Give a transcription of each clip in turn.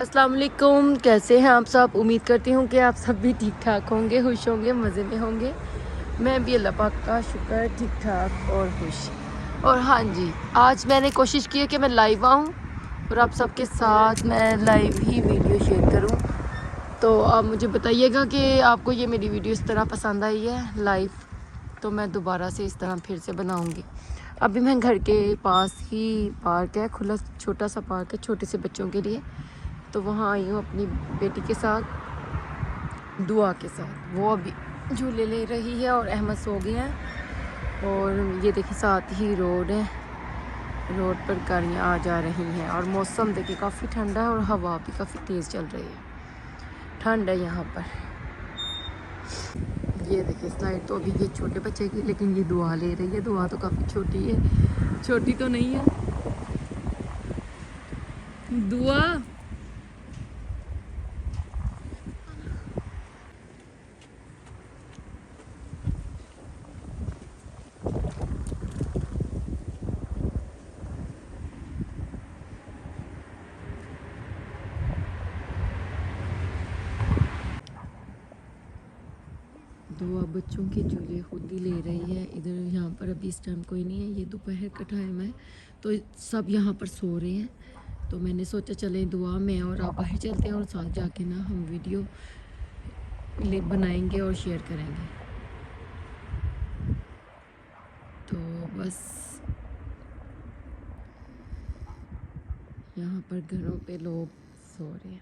अस्सलाम वालेकुम। कैसे हैं आप सब? उम्मीद करती हूँ कि आप सब भी ठीक ठाक होंगे, खुश होंगे, मज़े में होंगे। मैं भी अल्लाह पाक का शुक्र ठीक ठाक और खुश। और हाँ जी, आज मैंने कोशिश की है कि मैं लाइव आऊँ और आप सबके साथ मैं लाइव ही वीडियो शेयर करूँ। तो आप मुझे बताइएगा कि आपको ये मेरी वीडियो इस तरह पसंद आई है लाइव, तो मैं दोबारा से इस तरह फिर से बनाऊँगी। अभी मैं घर के पास ही पार्क है, खुला छोटा सा पार्क है छोटे से बच्चों के लिए, तो वहाँ आई हूँ अपनी बेटी के साथ, दुआ के साथ। वो अभी झूले ले रही है और अहमद सो गए हैं। और ये देखिए साथ ही रोड है, रोड पर गाड़ियाँ आ जा रही हैं और मौसम देखिए काफ़ी ठंडा है और हवा भी काफ़ी तेज़ चल रही है। ठंड है यहाँ पर। ये देखिए स्लाइड तो अभी ये छोटे बच्चे की, लेकिन ये दुआ ले रही है। दुआ तो काफ़ी छोटी है, छोटी तो नहीं है दुआ। दुआ बच्चों के झूले खुद ही ले रही है। इधर यहाँ पर अभी इस टाइम कोई नहीं है, ये दोपहर का टाइम है तो सब यहाँ पर सो रहे हैं। तो मैंने सोचा चलें दुआ में और आप बाहर चलते हैं और साथ जाके ना हम वीडियो ले बनाएंगे और शेयर करेंगे। तो बस यहाँ पर घरों पे लोग सो रहे हैं।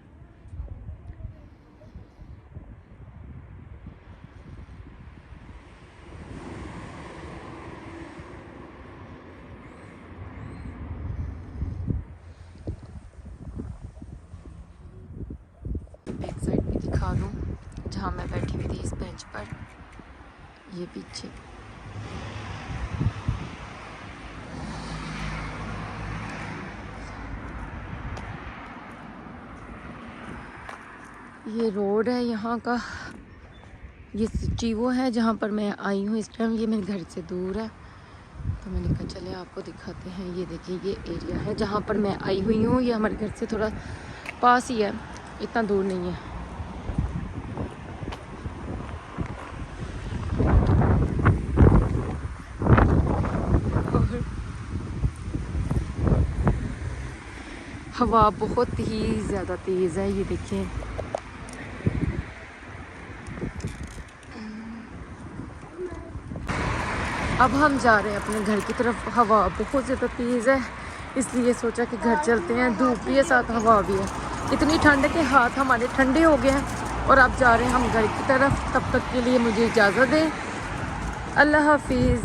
बैक साइड भी दिखा दूँ जहाँ मैं बैठी हुई थी इस बेंच पर, ये पीछे। ये रोड है यहाँ का, ये चीवो है जहाँ पर मैं आई हूँ इस टाइम। ये मेरे घर से दूर है तो मैंने कहा चले आपको दिखाते हैं। ये देखिए ये एरिया है जहाँ पर मैं आई हुई हूँ। ये हमारे घर से थोड़ा पास ही है, इतना दूर नहीं है। हवा बहुत ही ज़्यादा तेज़ है, ये देखिए। अब हम जा रहे हैं अपने घर की तरफ। हवा बहुत ज़्यादा तेज़ है इसलिए सोचा कि घर चलते हैं। धूप भी है साथ हवा भी है, इतनी ठंड है कि हाथ हमारे ठंडे हो गए हैं। और अब जा रहे हैं हम घर की तरफ। तब तक के लिए मुझे इजाज़त दें। अल्लाह हाफिज़।